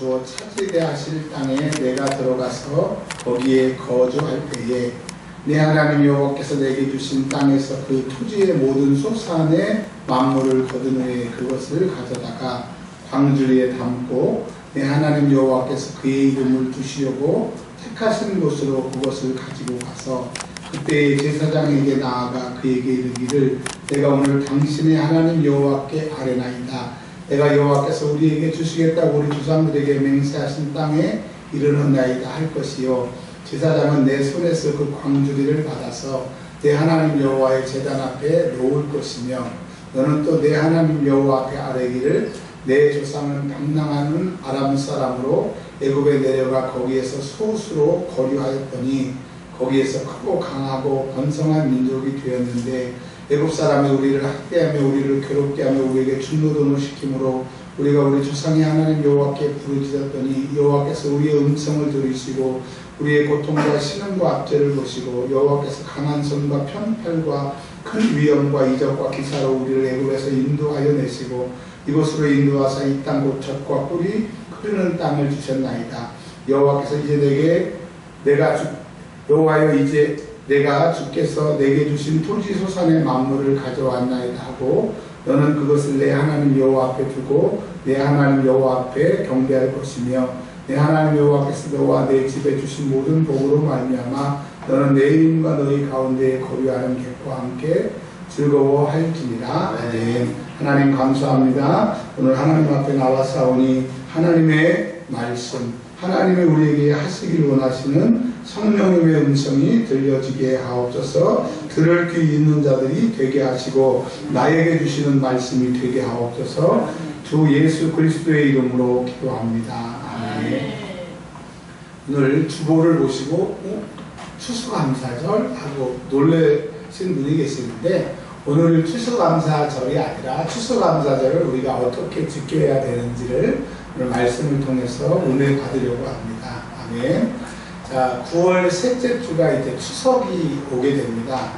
주어 차지게 하실 땅에 내가 들어가서 거기에 거주할 때에 내 하나님 여호와께서 내게 주신 땅에서 그 토지의 모든 소산의 만물을 거둔 후에 그것을 가져다가 광주리에 담고 내 하나님 여호와께서 그의 이름을 두시려고 택하신 곳으로 그것을 가지고 가서 그때 제사장에게 나아가 그에게 이르기를 내가 오늘 당신의 하나님 여호와께 아뢰나이다. 내가 여호와께서 우리에게 주시겠다고 우리 조상들에게 맹세하신 땅에 이르렀나이다 할 것이요 제사장은 내 손에서 그 광주리를 받아서 내 하나님 여호와의 제단 앞에 놓을 것이며 너는 또 내 하나님 여호와 앞에 아뢰기를 내 조상은 방랑하는 아람 사람으로 애굽에 내려가 거기에서 소수로 거류하였더니 거기에서 크고 강하고 번성한 민족이 되었는데 애굽 사람이 우리를 학대하며 우리를 괴롭게 하며 우리에게 중노동을 시키므로 우리가 우리 조상의 하나님 여호와께 부르짖었더니 여호와께서 우리의 음성을 들으시고 우리의 고통과 신음과 압제를 보시고 여호와께서 강한 손과 편팔과 큰 위엄과 이적과 기사로 우리를 애굽에서 인도하여 내시고 이곳으로 인도하사 이 땅 곧 젖과 꿀이 흐르는 땅을 주셨나이다. 여호와께서 이제 여호와여 이제 내가 주께서 내게 주신 토지 소산의 만물을 가져왔나이다 하고 너는 그것을 내 하나님 여호와 앞에 두고 내 하나님 여호와 앞에 경배할 것이며 내 하나님 여호와께서 너와 내 집에 주신 모든 복으로 말미암아 너는 내 이름과 너희 가운데에 거류하는 객과 함께 즐거워할지니라. 아멘. 하나님 감사합니다. 오늘 하나님 앞에 나와사오니 하나님의 말씀 하나님이 우리에게 하시길 원하시는 성령님의 음성이 들려지게 하옵소서. 들을 귀 있는 자들이 되게 하시고 나에게 주시는 말씀이 되게 하옵소서. 주 예수 그리스도의 이름으로 기도합니다. 아멘. 오늘 주보를 보시고 추수감사절 하고 놀라신 분이 계시는데 오늘 추수감사절이 아니라 추수감사절을 우리가 어떻게 지켜야 되는지를 오늘 말씀을 통해서 은혜 받으려고 합니다. 아멘. 자, 9월 셋째 주가 이제 추석이 오게 됩니다.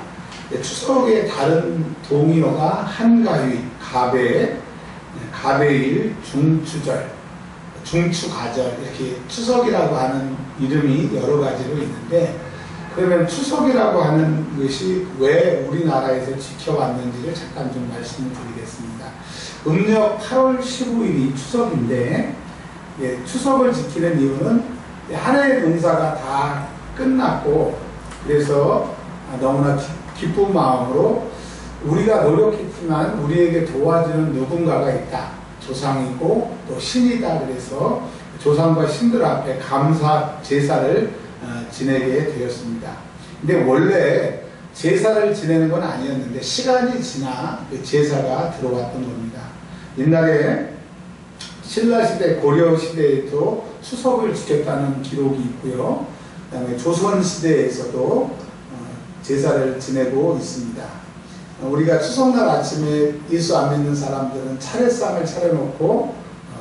추석의 다른 동의어가 한가위, 가배일, 중추절, 중추가절 이렇게 추석이라고 하는 이름이 여러 가지로 있는데 그러면 추석이라고 하는 것이 왜 우리나라에서 지켜왔는지를 잠깐 좀 말씀을 드리겠습니다. 음력 8월 15일이 추석인데 추석을 지키는 이유는 한 해의 농사가 다 끝났고 그래서 너무나 기쁜 마음으로 우리가 노력했지만 우리에게 도와주는 누군가가 있다. 조상이고 또 신이다. 그래서 조상과 신들 앞에 감사 제사를 지내게 되었습니다. 근데 원래 제사를 지내는 건 아니었는데 시간이 지나 제사가 들어왔던 겁니다. 옛날에 신라시대, 고려시대에도 추석을 지켰다는 기록이 있고요. 그 다음에 조선시대에서도 제사를 지내고 있습니다. 우리가 추석날 아침에 예수 안 믿는 사람들은 차례상을 차려놓고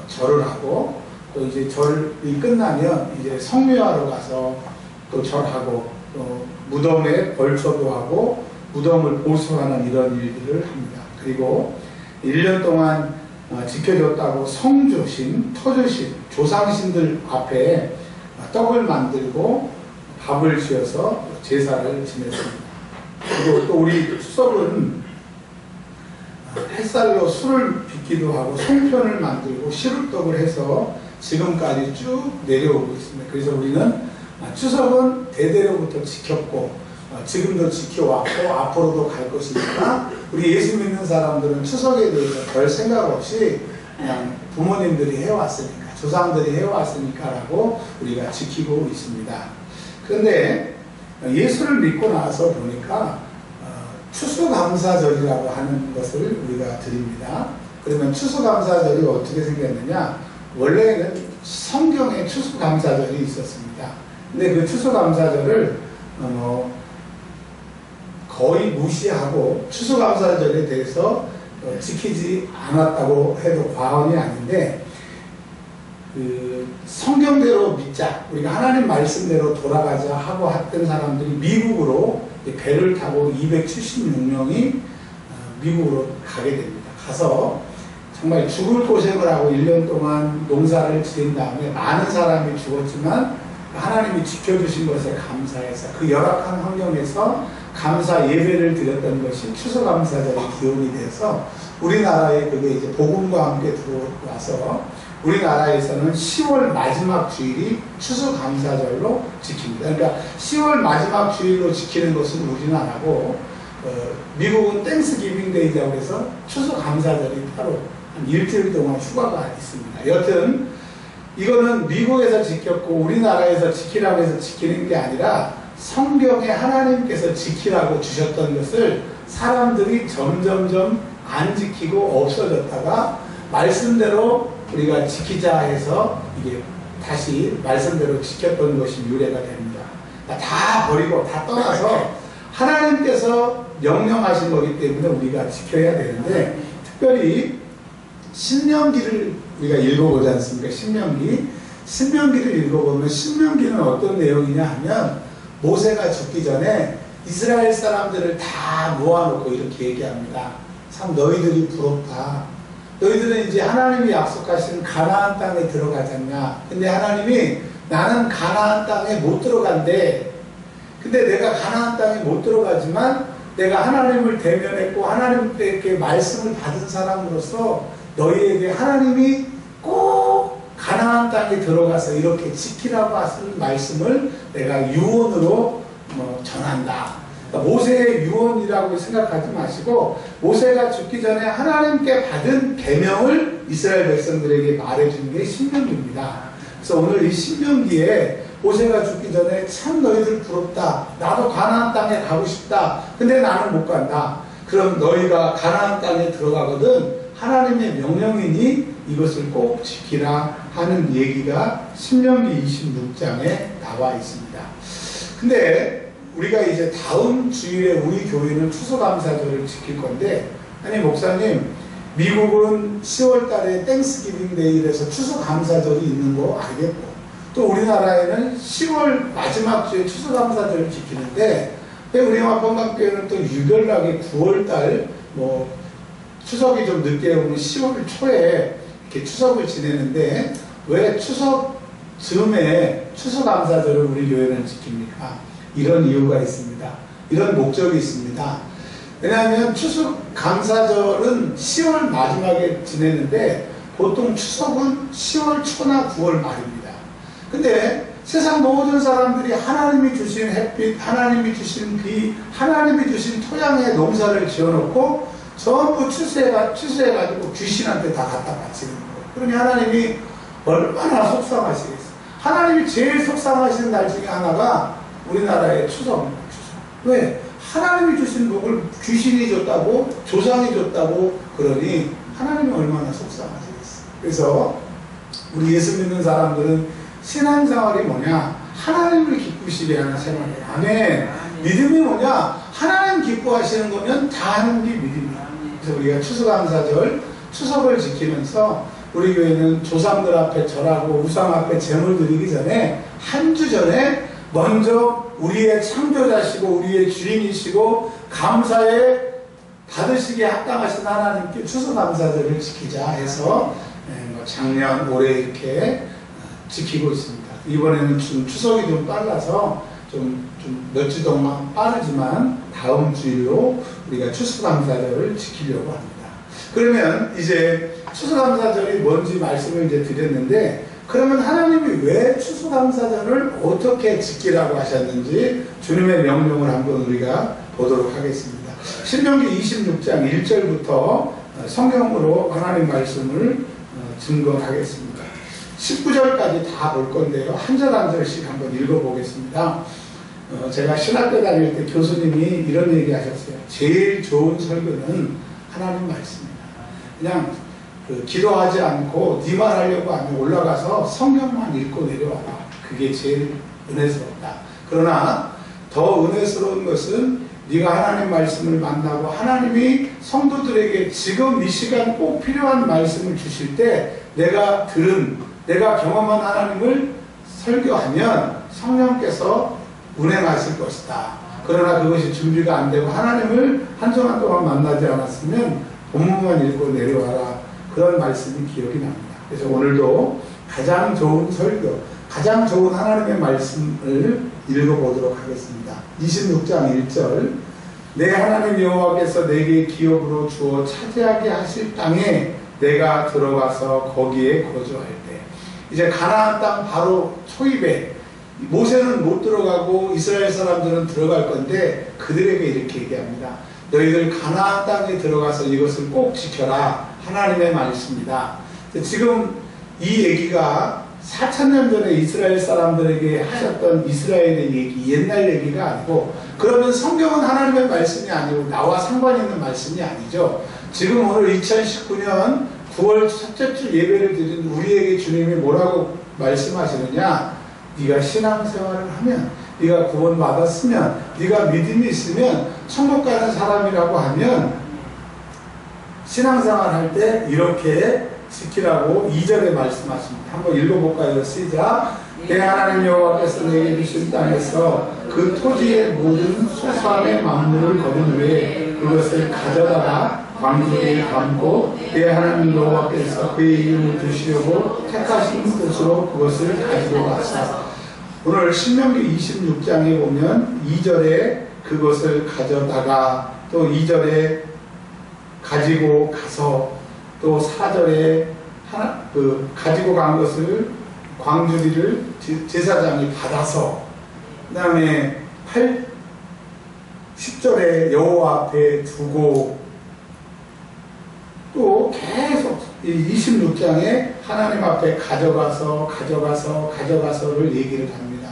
절을 하고 또 이제 절이 끝나면 이제 성묘하러 가서 또 절하고 또 무덤에 벌초도 하고 무덤을 보수하는 이런 일들을 합니다. 그리고 1년 동안 지켜줬다고 성주신, 터주신, 조상신들 앞에 떡을 만들고 밥을 지어서 제사를 지냈습니다. 그리고 또 우리 추석은 햇살로 술을 빚기도 하고 송편을 만들고 시루떡을 해서 지금까지 쭉 내려오고 있습니다. 그래서 우리는 추석은 대대로부터 지켰고 지금도 지켜왔고 앞으로도 갈 것이니까 우리 예수 믿는 사람들은 추석에 대해서 별 생각 없이 그냥 부모님들이 해왔으니까 조상들이 해왔으니까 라고 우리가 지키고 있습니다. 그런데 예수를 믿고 나서 보니까 추수감사절이라고 하는 것을 우리가 드립니다. 그러면 추수감사절이 어떻게 생겼느냐? 원래는 성경에 추수감사절이 있었습니다. 근데 그 추수감사절을 거의 무시하고 추수감사절에 대해서 지키지 않았다고 해도 과언이 아닌데 그 성경대로 믿자, 우리가 하나님 말씀대로 돌아가자 하고 했던 사람들이 미국으로 배를 타고 276명이 미국으로 가게 됩니다. 가서 정말 죽을 고생을 하고 1년 동안 농사를 지은 다음에 많은 사람이 죽었지만 하나님이 지켜주신 것에 감사해서 그 열악한 환경에서 감사 예배를 드렸던 것이 추수감사절의 기원이 돼서 우리나라에 그게 이제 복음과 함께 들어와서 우리나라에서는 10월 마지막 주일이 추수감사절로 지킵니다. 그러니까 10월 마지막 주일로 지키는 것은 우리나라고 미국은 땡스기빙 데이라고 해서 추수감사절이 따로 한 일주일 동안 휴가가 있습니다. 여튼 이거는 미국에서 지켰고 우리나라에서 지키라고 해서 지키는 게 아니라 성경에 하나님께서 지키라고 주셨던 것을 사람들이 점점점 안 지키고 없어졌다가 말씀대로 우리가 지키자 해서 이게 다시 말씀대로 지켰던 것이 유래가 됩니다. 그러니까 다 버리고 다 떠나서 하나님께서 명령하신 거기 때문에 우리가 지켜야 되는데 특별히 신명기를 우리가 읽어보지 않습니까? 신명기를 읽어보면 신명기는 어떤 내용이냐 하면 모세가 죽기 전에 이스라엘 사람들을 다 모아놓고 이렇게 얘기합니다. 참 너희들이 부럽다. 너희들은 이제 하나님이 약속하신 가나안 땅에 들어가잖냐. 근데 하나님이 나는 가나안 땅에 못 들어간대. 근데 내가 가나안 땅에 못 들어가지만 내가 하나님을 대면했고 하나님께 말씀을 받은 사람으로서 너희에게 하나님이 꼭 가나안 땅에 들어가서 이렇게 지키라고 하신 말씀을 내가 유언으로 전한다. 그러니까 모세의 유언이라고 생각하지 마시고 모세가 죽기 전에 하나님께 받은 계명을 이스라엘 백성들에게 말해주는 게 신명기입니다. 그래서 오늘 이 신명기에 모세가 죽기 전에 참 너희들 부럽다. 나도 가나안 땅에 가고 싶다. 근데 나는 못 간다. 그럼 너희가 가나안 땅에 들어가거든 하나님의 명령이니 이것을 꼭 지키라 하는 얘기가 신명기 26장에 나와 있습니다. 근데 우리가 이제 다음 주일에 우리 교회는 추수감사절을 지킬 건데 아니 목사님 미국은 10월 달에 땡스기빙 데이에서 추수감사절이 있는 거 알겠고 또 우리나라에는 10월 마지막 주에 추수감사절을 지키는데 왜 우리 화평강교회는 또 유별나게 9월달 추석이 좀 늦게 오는 10월 초에 이렇게 추석을 지내는데 왜 추석 즈음에 추수감사절을 우리 교회는 지킵니까? 이런 이유가 있습니다. 이런 목적이 있습니다. 왜냐하면 추수감사절은 10월 마지막에 지내는데 보통 추석은 10월 초나 9월 말입니다. 근데 세상 모든 사람들이 하나님이 주신 햇빛, 하나님이 주신 비, 하나님이 주신 토양에 농사를 지어놓고 전부 추수해가지고 귀신한테 다 갖다 바치는 거예요. 그러니 하나님이 얼마나 속상하시겠어요. 하나님이 제일 속상하시는 날 중에 하나가 우리나라의 추석입니다. 추석. 왜? 하나님이 주신 복을 귀신이 줬다고 조상이 줬다고 그러니 하나님이 얼마나 속상하시겠어요. 그래서 우리 예수 믿는 사람들은 신앙생활이 뭐냐? 하나님을 기쁘시게 하는 생활이에요. 아멘. 믿음이 뭐냐? 하나님 기뻐하시는 거면 다 하는 게 믿음이야. 그래서 우리가 추수감사절, 추석을 지키면서 우리 교회는 조상들 앞에 절하고 우상 앞에 제물 드리기 전에 한 주 전에 먼저 우리의 창조자시고 우리의 주인이시고 감사에 받으시기에 합당하신 하나님께 추수감사절을 지키자 해서 작년, 올해 이렇게 지키고 있습니다. 이번에는 좀 추석이 좀 빨라서 좀 몇 주 동안 빠르지만 다음 주일로 우리가 추수감사절을 지키려고 합니다. 그러면 이제 추수감사절이 뭔지 말씀을 이제 드렸는데 그러면 하나님이 왜 추수감사절을 어떻게 지키라고 하셨는지 주님의 명령을 한번 우리가 보도록 하겠습니다. 신명기 26장 1절부터 성경으로 하나님 말씀을 증거하겠습니다. 19절까지 다 볼 건데요. 한 절 한 절씩 한번 읽어보겠습니다. 제가 신학교 다닐 때 교수님이 이런 얘기 하셨어요. 제일 좋은 설교는 하나님 말씀입니다. 그냥 기도하지 않고 네 말 하려고 하면 올라가서 성경만 읽고 내려와라. 그게 제일 은혜스럽다. 그러나 더 은혜스러운 것은 네가 하나님 말씀을 만나고 하나님이 성도들에게 지금 이 시간 꼭 필요한 말씀을 주실 때 내가 경험한 하나님을 설교하면 성령께서 운행하실 것이다. 그러나 그것이 준비가 안 되고 하나님을 한 주간 동안 만나지 않았으면 본문만 읽고 내려와라. 그런 말씀이 기억이 납니다. 그래서 오늘도 가장 좋은 설교, 가장 좋은 하나님의 말씀을 읽어보도록 하겠습니다. 26장 1절, 내 하나님 여호와께서 내게 기업으로 주어 차지하게 하실 땅에 내가 들어가서 거기에 거주할 때, 이제 가나안 땅 바로 초입에 모세는 못 들어가고 이스라엘 사람들은 들어갈 건데 그들에게 이렇게 얘기합니다. 너희들 가나안 땅에 들어가서 이것을 꼭 지켜라. 하나님의 말씀입니다. 지금 이 얘기가 4,000년 전에 이스라엘 사람들에게 하셨던 이스라엘의 얘기, 옛날 얘기가 아니고, 그러면 성경은 하나님의 말씀이 아니고 나와 상관 있는 말씀이 아니죠. 지금 오늘 2019년 9월 첫째 주 예배를 드린 우리에게 주님이 뭐라고 말씀하시느냐? 네가 신앙생활을 하면, 네가 구원받았으면, 네가 믿음이 있으면 천국 가는 사람이라고 하면 신앙생활 할 때 이렇게 지키라고 2절에 말씀하십니다. 한번 읽어볼까요? 시작. 내 하나님 여호와께서 내게 주신 땅에서 그 토지의 모든 소산의 만물을 거둔 후에 그것을 가져다가 광주에 담고 내 하나님 여호와께서 그의 이름을 두시려고 택하신 곳으로 그것을 가지고 가서, 오늘 신명기 26장에 보면 2절에 그것을 가져다가, 또 2절에 가지고 가서, 또 4절에 가지고 간 것을 광주리를 제사장이 받아서, 그 다음에 10절에 여호와 앞에 두고, 또 계속 26장에 하나님 앞에 가져가서를 얘기를 합니다.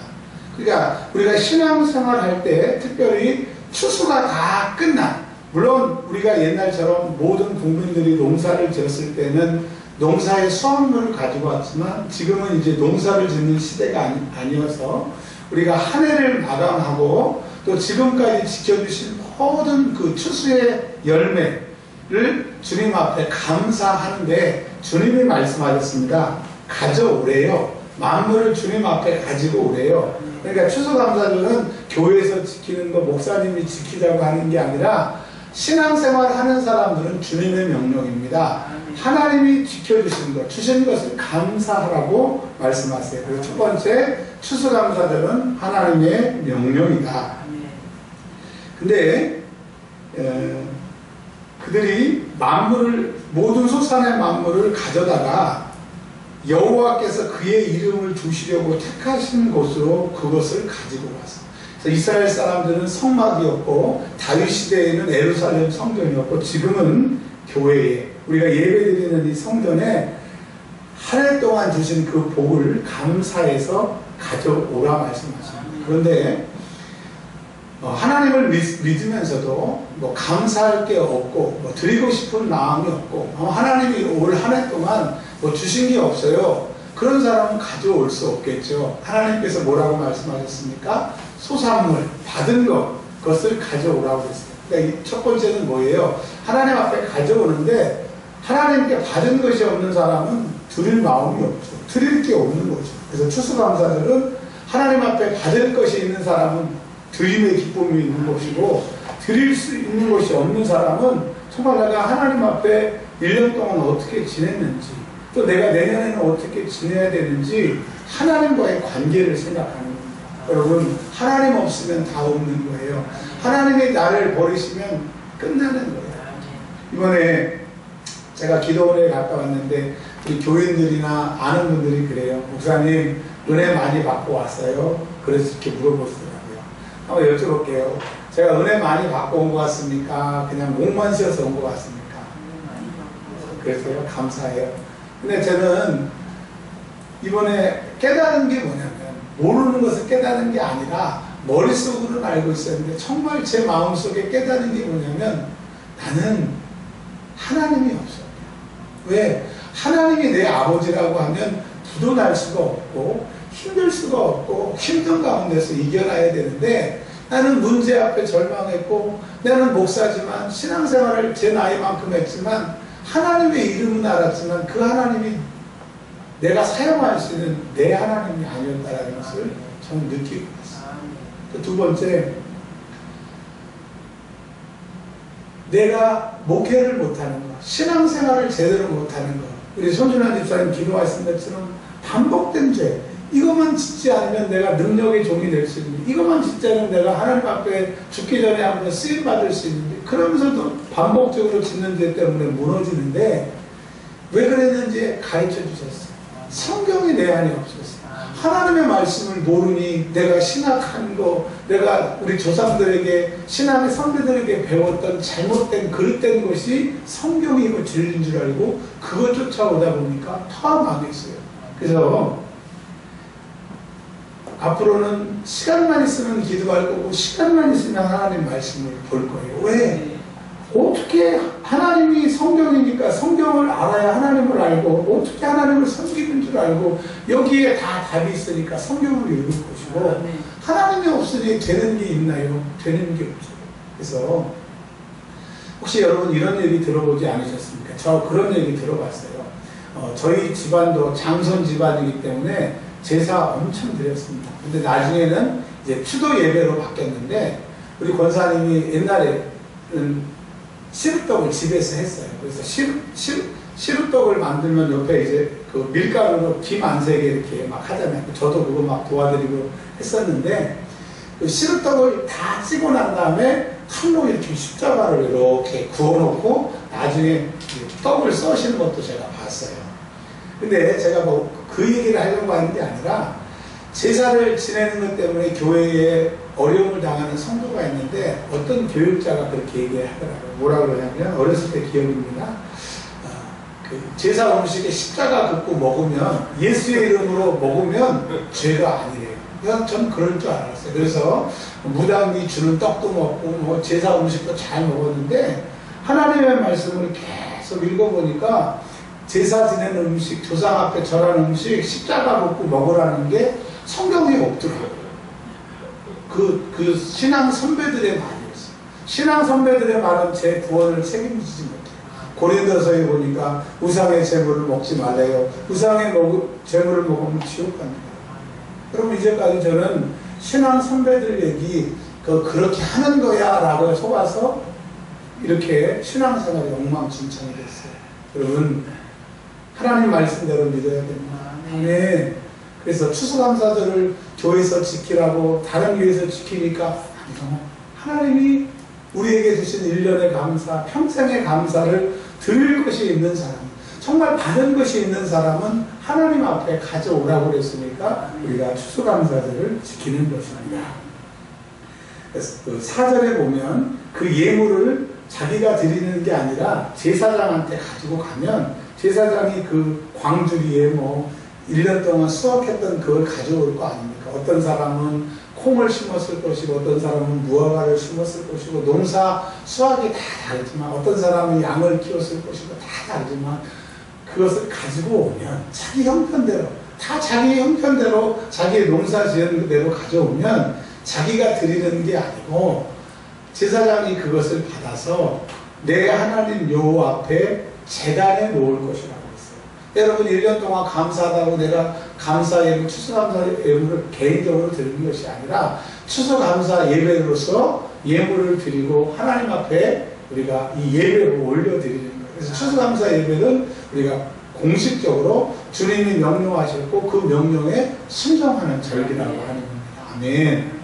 그러니까 우리가 신앙생활 할 때 특별히 추수가 다 끝난, 물론 우리가 옛날처럼 모든 국민들이 농사를 지었을 때는 농사의 수확물을 가지고 왔지만 지금은 이제 농사를 짓는 시대가 아니어서 우리가 한 해를 마감하고 또 지금까지 지켜주신 모든 그 추수의 열매를 주님 앞에 감사하는데, 주님이 말씀하셨습니다. 가져오래요. 만물을 주님 앞에 가지고 오래요. 그러니까 추수감사절은 교회에서 지키는 거, 목사님이 지키자고 하는 게 아니라 신앙생활 하는 사람들은 주님의 명령입니다. 하나님이 지켜주신 것, 주신 것을 감사하라고 말씀하세요. 그리고 첫 번째, 추수감사절은 하나님의 명령이다. 근데 그들이 모든 소산의 만물을 가져다가 여호와께서 그의 이름을 두시려고 택하신 곳으로 그것을 가지고 가서, 이스라엘 사람들은 성막이었고 다윗 시대에는 예루살렘 성전이었고 지금은 교회에, 우리가 예배드리는 이 성전에 한 해 동안 주신 그 복을 감사해서 가져오라 말씀하십니다. 그런데 하나님을 믿으면서도 감사할 게 없고 드리고 싶은 마음이 없고 하나님이 올 한 해 동안 주신 게 없어요. 그런 사람은 가져올 수 없겠죠. 하나님께서 뭐라고 말씀하셨습니까? 소산물, 받은 것, 그것을 가져오라고 했어요. 그러니까 첫 번째는 뭐예요? 하나님 앞에 가져오는데 하나님께 받은 것이 없는 사람은 드릴 마음이 없죠. 드릴 게 없는 거죠. 그래서 추수감사절은 하나님 앞에 받을 것이 있는 사람은 드림의 기쁨이 있는 것이고, 드릴 수 있는 것이 없는 사람은 정말 내가 하나님 앞에 1년 동안 어떻게 지냈는지, 또 내가 내년에는 어떻게 지내야 되는지 하나님과의 관계를 생각하는 겁니다. 여러분, 하나님 없으면 다 없는 거예요. 하나님이 나를 버리시면 끝나는 거예요. 이번에 제가 기도원에 갔다 왔는데 우리 교인들이나 아는 분들이 그래요. 목사님, 은혜 많이 받고 왔어요? 그래서 이렇게 물어보시더라고요. 한번 여쭤볼게요. 제가 은혜 많이 받고 온 것 같습니까? 그냥 목만 쉬어서 온 것 같습니까? 그래서요, 감사해요. 근데 저는 이번에 깨달은 게 뭐냐면, 모르는 것을 깨달은 게 아니라 머릿속으로는 알고 있었는데 정말 제 마음속에 깨달은 게 뭐냐면, 나는 하나님이 없어요. 왜? 하나님이 내 아버지라고 하면 부도 날 수가 없고 힘들 수가 없고 힘든 가운데서 이겨나야 되는데, 나는 문제 앞에 절망했고, 나는 목사지만 신앙생활을 제 나이만큼 했지만 하나님의 이름은 알았지만 그 하나님이 내가 사용할 수 있는 내 하나님이 아니었다는 것을 저는 느끼고 있어요. 두 번째, 내가 목회를 못하는 거, 신앙생활을 제대로 못하는 거, 우리 손준환 집사님 기도하신 것처럼 반복된 죄, 이것만 짓지 않으면 내가 능력의 종이 될 수 있는데, 이것만 짓지 않으면 내가 하나님 앞에 죽기 전에 한번 쓰임받을 수 있는데, 그러면서도 반복적으로 짓는 죄 때문에 무너지는데, 왜 그랬는지 가르쳐 주셨어요. 성경이 내 안에 없었어요. 하나님의 말씀을 모르니 내가 신학한 거, 내가 우리 조상들에게, 신앙의 선배들에게 배웠던 잘못된 그릇된 것이 성경이고 진리인 줄 알고 그것 쫓아오다 보니까 더 망했어요. 그래서 앞으로는 시간만 있으면 기도할 거고, 시간만 있으면 하나님 말씀을 볼 거예요. 왜? 어떻게 하나님이 성경이니까 성경을 알아야 하나님을 알고, 어떻게 하나님을 섬기는 줄 알고, 여기에 다 답이 있으니까 성경을 읽을 것이고, 하나님이 없으니 되는 게 있나요? 되는 게 없어요. 그래서 혹시 여러분 이런 얘기 들어보지 않으셨습니까? 저 그런 얘기 들어봤어요. 저희 집안도 장손 집안이기 때문에 제사 엄청 드렸습니다. 근데 나중에는 이제 추도 예배로 바뀌었는데, 우리 권사님이 옛날에는 시루떡을 집에서 했어요. 그래서 시루떡을 만들면 옆에 이제 그 밀가루로 김 안 새게 이렇게 막 하잖아요. 저도 그거 막 도와드리고 했었는데, 그 시루떡을 다 찌고 난 다음에 칼로 이렇게 십자가를 이렇게 구워놓고 나중에 떡을 써시는 것도 제가 봤어요. 근데 제가 뭐 그 얘기를 하려고 하는 게 아니라, 제사를 지내는 것 때문에 교회에 어려움을 당하는 성도가 있는데, 어떤 교육자가 그렇게 얘기하더라고요. 뭐라 그러냐면, 어렸을 때 기억입니다. 그 제사 음식에 십자가 긋고 먹으면, 예수의 이름으로 먹으면 죄가 아니래요. 그래서 전 그럴 줄 알았어요. 그래서 무당이 주는 떡도 먹고 뭐 제사 음식도 잘 먹었는데, 하나님의 말씀을 계속 읽어보니까 제사 지내는 음식, 조상 앞에 절하는 음식, 십자가 먹고 먹으라는 게 성경에 없더라고요. 그 신앙 선배들의 말이었어요. 신앙 선배들의 말은 제 구원을 책임지지 못해요. 고린도서에 보니까 우상의 재물을 먹지 말래요. 우상의 재물을 먹으면 지옥 갑니다. 그럼 이제까지 저는 신앙 선배들 얘기 그렇게 하는 거야 라고 속아서 이렇게 신앙생활이 엉망진창이 됐어요. 여러분, 하나님 말씀대로 믿어야 됩니다. 네. 그래서 추수감사절을 교회에서 지키라고 다른 교회에서 지키니까 하나님이 우리에게 주신 1년의 감사, 평생의 감사를 드릴 것이 있는 사람, 정말 받은 것이 있는 사람은 하나님 앞에 가져오라고 그랬으니까 우리가 추수감사절을 지키는 것입니다. 그래서 그 4절에 보면 그 예물을 자기가 드리는 게 아니라 제사장한테 가지고 가면, 제사장이 그 광주리에 뭐 1년 동안 수확했던 그걸 가져올 거 아닙니까? 어떤 사람은 콩을 심었을 것이고, 어떤 사람은 무화과를 심었을 것이고, 농사 수확이 다 다르지만, 어떤 사람은 양을 키웠을 것이고, 다 다르지만, 그것을 가지고 오면 자기 형편대로, 다 자기 형편대로 자기의 농사 지은 대로 가져오면 자기가 드리는 게 아니고 제사장이 그것을 받아서 내 하나님 여호와 앞에 제단에 놓을 것이라고 했어요. 여러분, 1년 동안 감사하다고 내가 감사 예물, 추수감사 예물을 개인적으로 드리는 것이 아니라 추수감사 예배로서 예물을 드리고 하나님 앞에 우리가 이 예배를 올려드리는 거예요. 그래서 추수감사 예배는 우리가 공식적으로 주님이 명령하셨고 그 명령에 순종하는 절기라고 하는 겁니다. 아멘.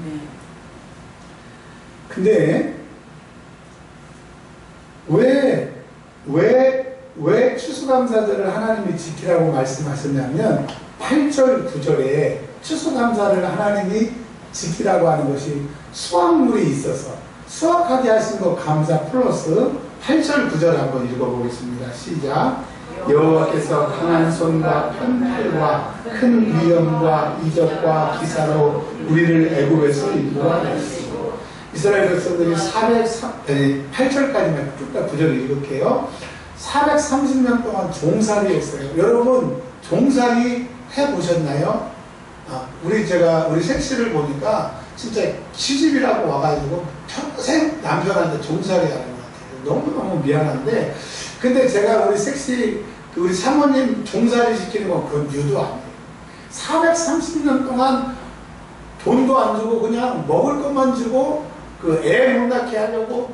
근데 왜 추수감사절을 하나님이 지키라고 말씀하셨냐면, 8절, 9절에 추수감사를 하나님이 지키라고 하는 것이 수확물이 있어서 수확하게 하신 것 감사 플러스 8절, 9절 한번 읽어보겠습니다. 시작. 여호와께서 강한 손과 편팔과 큰 위엄과 이적과 기사로 우리를 애굽에서 인도하 냈으고, 이스라엘 백성들이 8절까지만 쭉 다 9절을 읽을게요. 430년 동안 종살이 했어요. 여러분, 종살이 해보셨나요? 우리 색시를 보니까 진짜 시집이라고 와가지고 평생 남편한테 종살이 하는 것 같아요. 너무너무 미안한데, 근데 제가 우리 색시, 우리 사모님 종살이 시키는 건 그건 유도 아니에요. 430년 동안 돈도 안 주고 그냥 먹을 것만 주고 그 애 못 낳게 하려고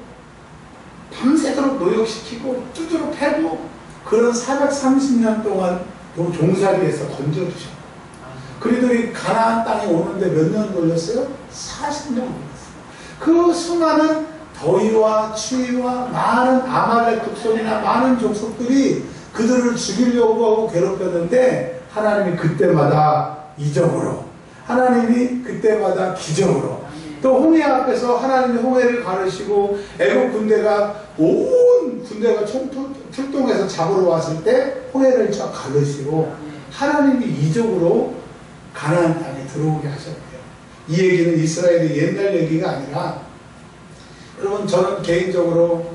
밤새도록 노역시키고 두드러 패고 그런 430년 동안 종살이에서 건져주셨고 그리들이 가나안 땅에 오는데 몇 년 걸렸어요? 40년 걸렸어요. 그 수많은 더위와 추위와 많은 아말렉族손이나 많은 족속들이 그들을 죽이려고 하고 괴롭혔는데 하나님이 그때마다 이적으로 하나님이 그때마다 기적으로 또 홍해 앞에서 하나님이 홍해를 가르시고 애국 군대가 온 군대가 출동해서 잡으러 왔을 때 홍해를 쫙 가르시고 하나님이 이적으로 가나안 땅에 들어오게 하셨대요. 이 얘기는 이스라엘의 옛날 얘기가 아니라 여러분 저는 개인적으로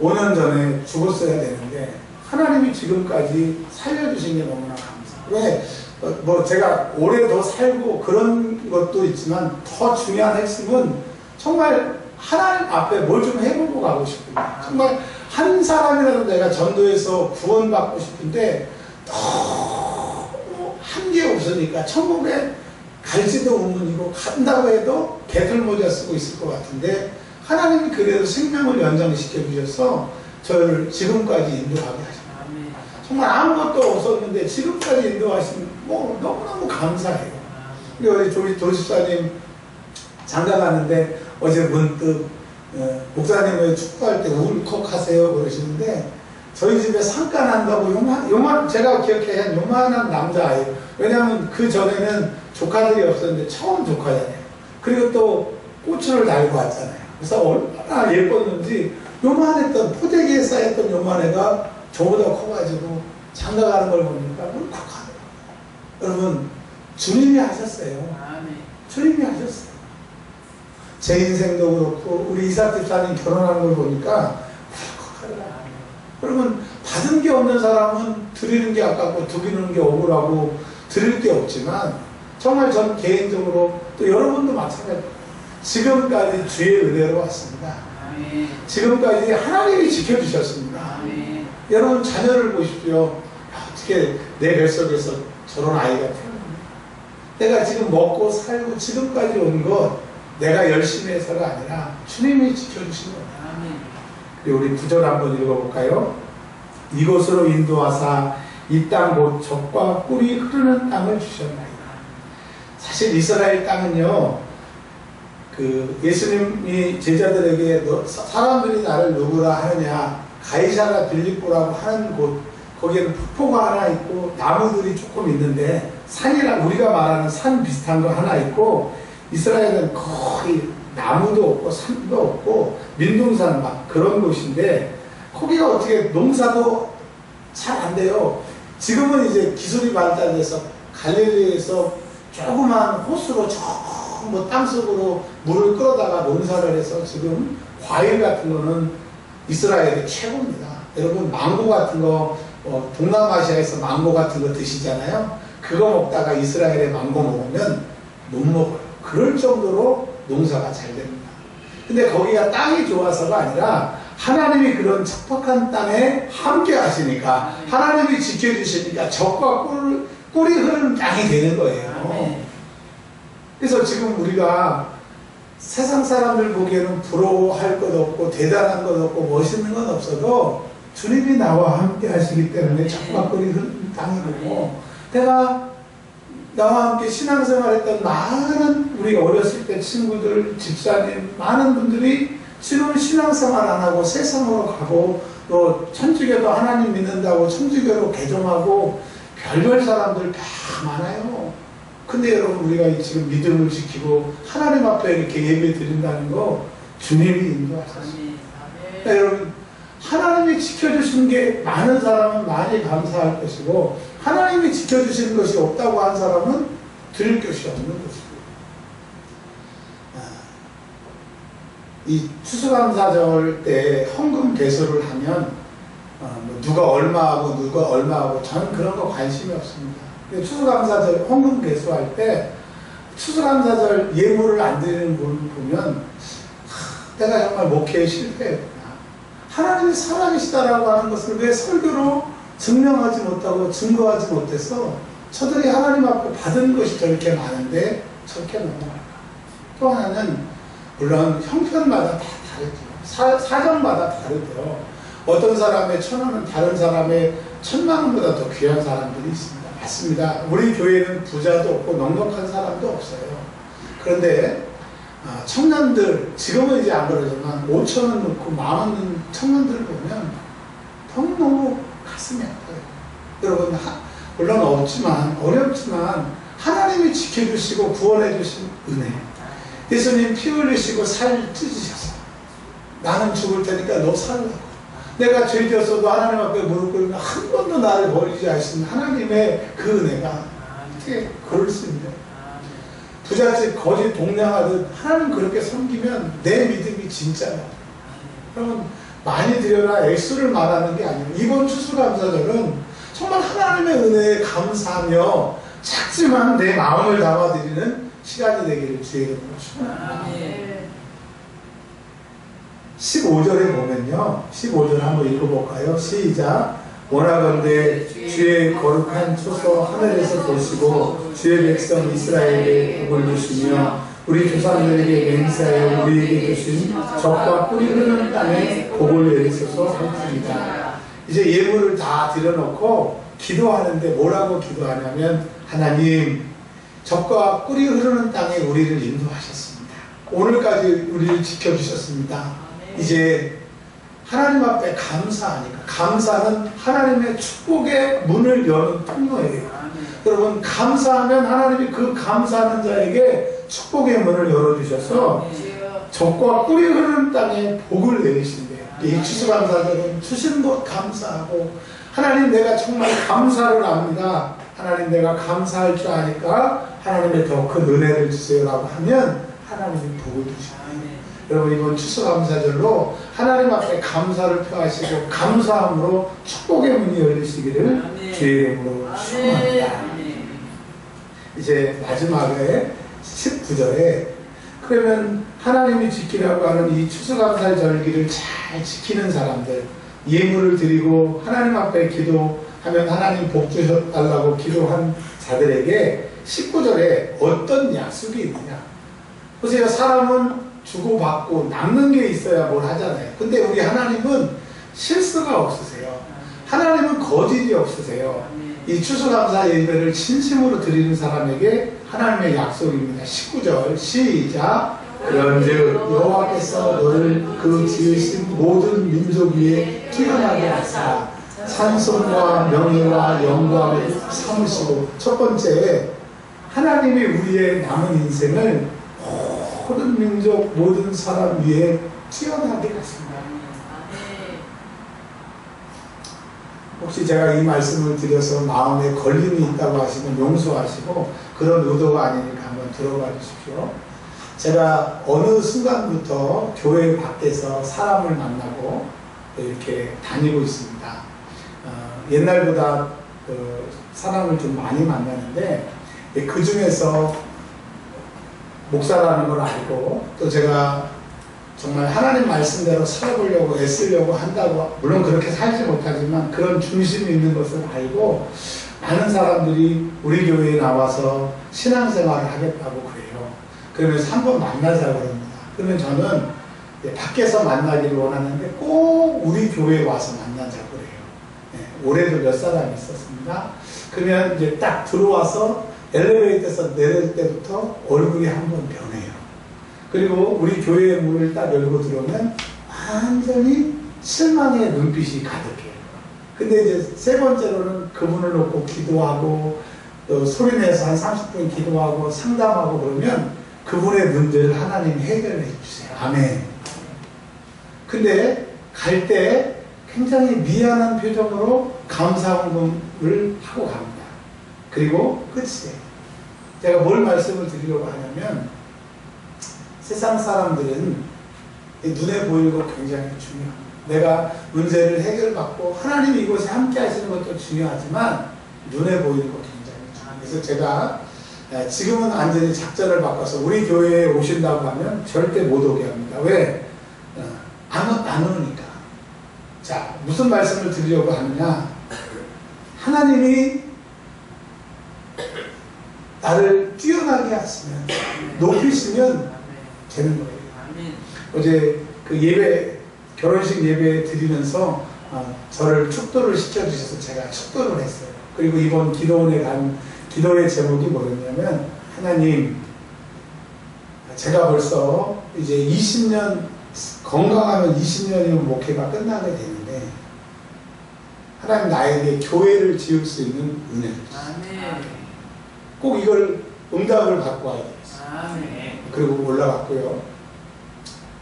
5년 전에 죽었어야 되는데 하나님이 지금까지 살려주신 게 너무나 감사해요. 왜? 뭐 제가 오래 더 살고 그런 것도 있지만 더 중요한 핵심은 정말 하나님 앞에 뭘 좀 해보고 가고 싶습니다. 정말 한 사람이라도 내가 전도해서 구원받고 싶은데 너무 한계 없으니까 천국에 갈지도 의문이고 간다고 해도 개털모자 쓰고 있을 것 같은데 하나님이 그래도 생명을 연장시켜 주셔서 저를 지금까지 인도하게 하십니다. 정말 아무것도 없었는데 지금까지 인도하신 뭐 너무너무 감사해요. 우리 조집사님 장가 가는데 어제 문득 목사님 왜 축구할 때 울컥하세요 그러시는데 저희 집에 상가 난다고 요만 제가 기억해 한 요만한 남자아이예요. 왜냐하면 그 전에는 조카들이 없었는데 처음 조카잖아요. 그리고 또 꽃을 달고 왔잖아요. 그래서 얼마나 예뻤는지 요만했던 포대기에 쌓였던 요만 애가 저보다 커가지고 장가 가는 걸 보니까 울컥하더라고요. 여러분 주님이 하셨어요. 주님이 하셨어요. 제 인생도 그렇고 우리 이삭 집사님 결혼하는 걸 보니까 울컥하더라고요. 여러분 받은 게 없는 사람은 드리는 게 아깝고 두기는 게 억울하고 드릴 게 없지만 정말 전 개인적으로 또 여러분도 마찬가지예요. 지금까지 주의 은혜로 왔습니다. 지금까지 하나님이 지켜주셨습니다. 여러분 자녀를 보십시오. 어떻게 내 뱃속에서 저런 아이가 태어났나. 내가 지금 먹고 살고 지금까지 온 것 내가 열심히 해서가 아니라 주님이 지켜주신 겁니다. 우리 구절 한번 읽어볼까요? 이곳으로 인도하사 이 땅 곧 젖과 꿀이 흐르는 땅을 주셨나이다. 사실 이스라엘 땅은요 그 예수님이 제자들에게 사람들이 나를 누구라 하느냐 가이사라 빌립보라고 하는 곳 거기에는 폭포가 하나 있고 나무들이 조금 있는데 산이라 우리가 말하는 산 비슷한 거 하나 있고 이스라엘은 거의 나무도 없고 산도 없고 민둥산 막 그런 곳인데 거기가 어떻게 농사도 잘 안 돼요. 지금은 이제 기술이 발달돼서 갈릴리에서 조그만 호수로 뭐 땅속으로 물을 끌어다가 농사를 해서 지금 과일 같은 거는 이스라엘이 최고입니다. 여러분 망고 같은 거 동남아시아에서 망고 같은 거 드시잖아요. 그거 먹다가 이스라엘의 망고 먹으면 못 먹어요. 그럴 정도로 농사가 잘 됩니다. 근데 거기가 땅이 좋아서가 아니라 하나님이 그런 척박한 땅에 함께 하시니까 하나님이 지켜주시니까 젖과 꿀이 흐르는 땅이 되는 거예요. 그래서 지금 우리가 세상 사람들 보기에는 부러워할 것 없고 대단한 것 없고 멋있는 건 없어도 주님이 나와 함께 하시기 때문에 젖과 꿀이 흐르는 땅이고 내가 나와 함께 신앙생활했던 많은 우리 어렸을 때 친구들, 집사님 많은 분들이 지금은 신앙생활 안 하고 세상으로 가고 또 천주교도 하나님 믿는다고 천주교로 개종하고 별별 사람들 다 많아요. 근데 여러분 우리가 지금 믿음을 지키고 하나님 앞에 이렇게 예배 드린다는 거 주님이 인도하셨습니다. 그러니까 여러분 하나님이 지켜주신 게 많은 사람은 많이 감사할 것이고 하나님이 지켜주시는 것이 없다고 한 사람은 드릴 것이 없는 것이고 이 추수감사절 때 헌금 개수를 하면 누가 얼마하고 누가 얼마하고 저는 그런 거 관심이 없습니다. 추수감사절 헌금 개수할 때 추수감사절 예물을 안 드리는 분을 보면 내가 정말 목회에 실패했구나. 하나님이 살아계시다라고 하는 것을 왜 설교로 증명하지 못하고 증거하지 못해서 저들이 하나님 앞에 받은 것이 저렇게 많은데 저렇게 넘어갈까. 또 하나는 물론 형편마다 다 다르죠. 사정마다 다르대요. 어떤 사람의 1,000원은 다른 사람의 10,000,000원보다 더 귀한 사람들이 있습니다. 맞습니다. 우리 교회는 부자도 없고 넉넉한 사람도 없어요. 그런데 청년들, 지금은 이제 안 그러지만 5,000원 넣고 10,000원 넣는 청년들을 보면 너무너무 가슴이 아파요. 여러분, 물론 없지만, 어렵지만 하나님이 지켜주시고 구원해 주신 은혜. 예수님 피 흘리시고 살 찢으셨어요. 나는 죽을 테니까 너 살라고. 내가 죄지었어도 하나님 앞에 무릎 꿇으면 한 번도 나를 버리지 않으신 하나님의 그 은혜가 어떻게 그럴 수 있냐. 부잣집 거짓 동냥하듯 하나님 그렇게 섬기면 내 믿음이 진짜야. 그러면 많이 드려라 액수를 말하는 게 아니에요. 이번 추수감사절은 정말 하나님의 은혜에 감사하며 작지만 내 마음을 담아드리는 시간이 되기를 주의 이름으로 축원합니다. 15절에 보면요. 15절 한번 읽어볼까요? 시작. 원하건대 주의 거룩한 초소 하늘에서 보시고 주의 백성 이스라엘에게 복을 주시며 우리 조상들에게 맹세하여 우리에게 주신 적과 뿌리 흐르는 땅에 복을 내리소서 하십니다. 이제 예물을 다 드려놓고 기도하는데 뭐라고 기도하냐면 하나님 적과 꿀이 흐르는 땅에 우리를 인도하셨습니다. 오늘까지 우리를 지켜주셨습니다. 이제 하나님 앞에 감사하니까 감사는 하나님의 축복의 문을 여는 통로예요. 여러분 감사하면 하나님이 그 감사하는 자에게 축복의 문을 열어주셔서 적과 꿀이 흐르는 땅에 복을 내리신대요. 이 추수감사절은 주신 것 감사하고 하나님 내가 정말 감사를 합니다. 하나님 내가 감사할 줄 아니까 하나님의 더 큰 은혜를 주세요라고 하면 하나님이 복을 주십니다. 여러분 이번 추수감사절로 하나님 앞에 감사를 표하시고 감사함으로 축복의 문이 열리시기를 주의 이름으로 축원합니다. 이제 마지막에 19절에 그러면 하나님이 지키라고 하는 이 추수감사 절기를 잘 지키는 사람들 예물을 드리고 하나님 앞에 기도하면 하나님 복 주셔달라고 기도한 자들에게 19절에 어떤 약속이 있느냐. 보세요. 사람은 주고받고 남는 게 있어야 뭘 하잖아요. 근데 우리 하나님은 실수가 없으세요. 하나님은 거짓이 없으세요. 이 추수감사 예배를 진심으로 드리는 사람에게 하나님의 약속입니다. 19절 시작. 그런즉 여호와께서 너를 그 지으신 모든 민족 위에 뛰어나게 하사 찬송과 명예와 영광을 삼으시고 첫 번째 하나님이 우리의 남은 인생을 모든 민족 모든 사람 위에 뛰어나게 하십니다. 혹시 제가 이 말씀을 드려서 마음에 걸림이 있다고 하시면 용서하시고 그런 의도가 아니니까 한번 들어봐 주십시오. 제가 어느 순간부터 교회 밖에서 사람을 만나고 이렇게 다니고 있습니다. 옛날보다 사람을 좀 많이 만나는데 그 중에서 목사라는 걸 알고 또 제가 정말 하나님 말씀대로 살아보려고 애쓰려고 한다고 물론 그렇게 살지 못하지만 그런 중심이 있는 것을 알고 많은 사람들이 우리 교회에 나와서 신앙생활을 하겠다고 그래요. 그러면서 한번 만나자고 그럽니다. 그러면 저는 밖에서 만나기를 원하는데 꼭 우리 교회에 와서 만나자고 그래요. 올해도 몇 사람이 있었습니다. 그러면 이제 딱 들어와서 엘리베이터에서 내릴 때부터 얼굴이 한번 변해요. 그리고 우리 교회의 문을 딱 열고 들어오면 완전히 실망의 눈빛이 가득해요. 근데 이제 세 번째로는 그분을 놓고 기도하고 또 소리내서 한 30분 기도하고 상담하고 그러면 그분의 문제를 하나님 해결해 주세요. 아멘. 근데 갈 때 굉장히 미안한 표정으로 감사헌금을 하고 갑니다. 그리고 끝이에요. 제가 뭘 말씀을 드리려고 하냐면 세상 사람들은 눈에 보이고 굉장히 중요합니다. 내가 문제를 해결받고 하나님이 이곳에 함께 하시는 것도 중요하지만 눈에 보이는 것도 굉장히 중요합니다. 그래서 제가 지금은 완전히 작전을 바꿔서 우리 교회에 오신다고 하면 절대 못 오게 합니다. 왜? 안 오니까. 자, 무슨 말씀을 드리려고 하느냐. 하나님이 나를 뛰어나게 하시면 높이시면 되는 거예요. 어제 그 예배 결혼식 예배 드리면서 저를 축도를 시켜주셔서 제가 축도를 했어요. 그리고 이번 기도원에 간 기도의 제목이 뭐였냐면, 하나님, 제가 벌써 이제 20년, 건강하면 20년이면 목회가 끝나게 되는데, 하나님 나에게 교회를 지을 수 있는 은혜를 주세요. 꼭 이걸 응답을 갖고 와야 되겠어요. 그리고 올라갔고요.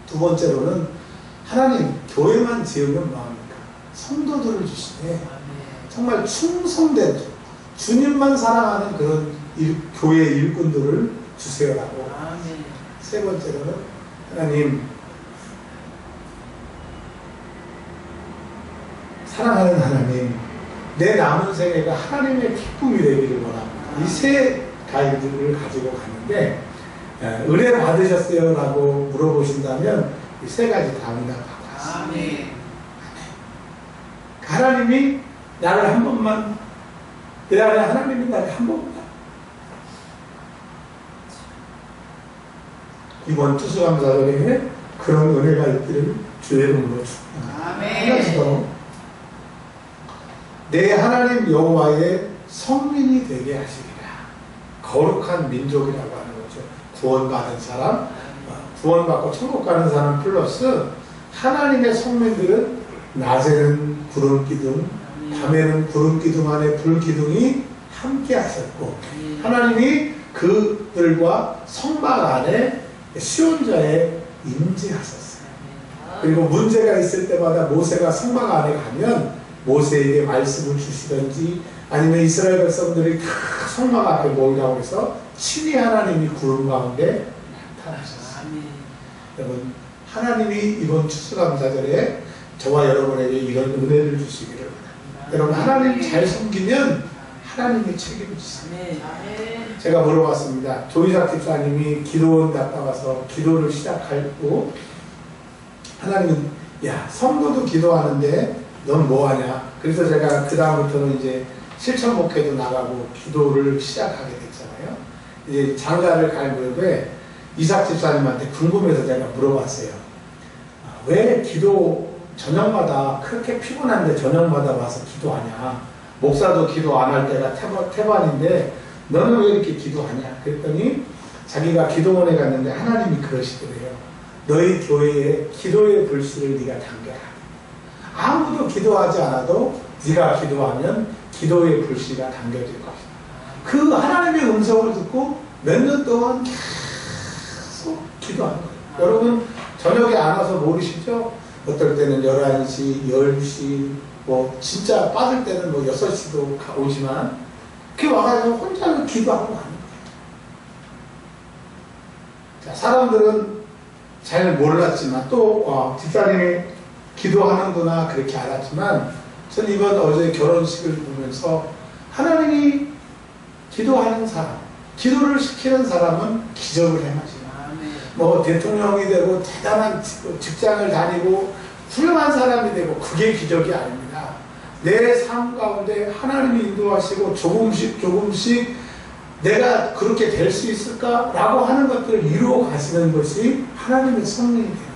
두 번째로는, 하나님 교회만 지으면 뭐합니까? 성도들을 주시되 정말 충성된 주님만 사랑하는 그런 교회 일꾼들을 주세요라고. 세 번째로는, 하나님 사랑하는 하나님, 내 남은 생애가 하나님의 기쁨이 되기를 원합니다. 이 세 가이드를 가지고 가는데, 은혜 받으셨어요? 라고 물어보신다면 이 세 가지 다 응답하고 왔습니다. 하나님이 나를 한 번만, 내 안에 하나님이 나를 한 번만, 이번 추수감사절에 그런 은혜가 있기를 주의 이름으로 축복합니다. 한 가지 더, 내 하나님 여호와의 성민이 되게 하시리라. 거룩한 민족이라고 하는 거죠. 구원받은 사람, 구원받고 천국 가는 사람 플러스 하나님의 성민들은 낮에는 구름 기둥, 밤에는 구름 기둥 안에 불 기둥이 함께 하셨고, 하나님이 그들과 성막 안에 수용자에 임재하셨어요. 그리고 문제가 있을 때마다 모세가 성막 안에 가면 모세에게 말씀을 주시든지, 아니면 이스라엘 백성들이 다 성막 앞에 모이라고 해서 친히 하나님이 구름 가운데 나타나셨어요. 여러분, 하나님이 이번 추수감사절에 저와 여러분에게 이런 은혜를 주시기를 바랍니다. 여러분, 하나님 잘 섬기면 하나님이 책임을 지십니다. 제가 물어봤습니다. 조이삭 집사님이 기도원 갔다 와서 기도를 시작하고, 하나님은 야, 성도도 기도하는데 넌 뭐하냐? 그래서 제가 그 다음부터는 이제 실천 목회도 나가고 기도를 시작하게 됐잖아요. 이제 장가를 갈 무렵에 이삭 집사님한테 궁금해서 제가 물어봤어요. 왜 기도 저녁마다 그렇게 피곤한데 저녁마다 와서 기도하냐? 목사도 기도 안 할 때가 태반인데 너는 왜 이렇게 기도하냐? 그랬더니 자기가 기도원에 갔는데 하나님이 그러시더래요. 너희 교회에 기도의 불씨를 네가 당겨라. 아무도 기도하지 않아도 네가 기도하면 기도의 불씨가 당겨질 것이다. 그 하나님의 음성을 듣고 몇 년 동안 계속 기도하는 거예요. 여러분, 저녁에 안 와서 모르시죠? 어떨 때는 11시, 10시, 뭐 진짜 빠질 때는 뭐 6시도 오지만 그 와가지고 혼자 기도하고 가는 거예요. 자, 사람들은 잘 몰랐지만 또 집사님이 기도하는구나 그렇게 알았지만, 전 이번 어제 결혼식을 보면서 하나님이 기도하는 사람, 기도를 시키는 사람은 기적을 행하지만, 뭐 대통령이 되고 대단한 직장을 다니고 훌륭한 사람이 되고 그게 기적이 아닙니다. 내 삶 가운데 하나님이 인도하시고 조금씩 내가 그렇게 될 수 있을까라고 하는 것들을 이루어 가시는 것이 하나님의 성령이 돼요.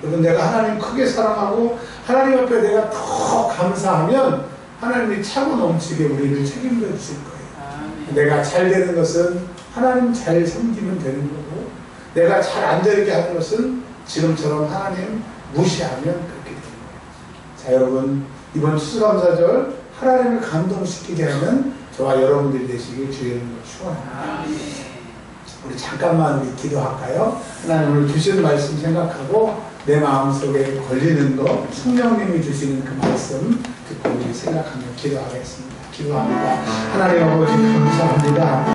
여러분, 내가 하나님 크게 사랑하고 하나님 앞에 내가 더 감사하면 하나님이 차고 넘치게 우리를 책임져 주실 거예요. 내가 잘 되는 것은 하나님 잘 섬기면 되는 거고, 내가 잘 안 되게 하는 것은 지금처럼 하나님 무시하면 그렇게 되는 거예요. 자, 여러분, 이번 추수감사절 하나님을 감동시키게 하는 저와 여러분들이 되시길 주의 이름으로 축원합니다. 우리 잠깐만 우리 기도할까요? 하나님 오늘 주신 말씀 생각하고 내 마음속에 걸리는 거, 성령님이 주시는 그 말씀 듣고 우리 생각하며 기도하겠습니다. 기도합니다. 하나님 아버지 감사합니다.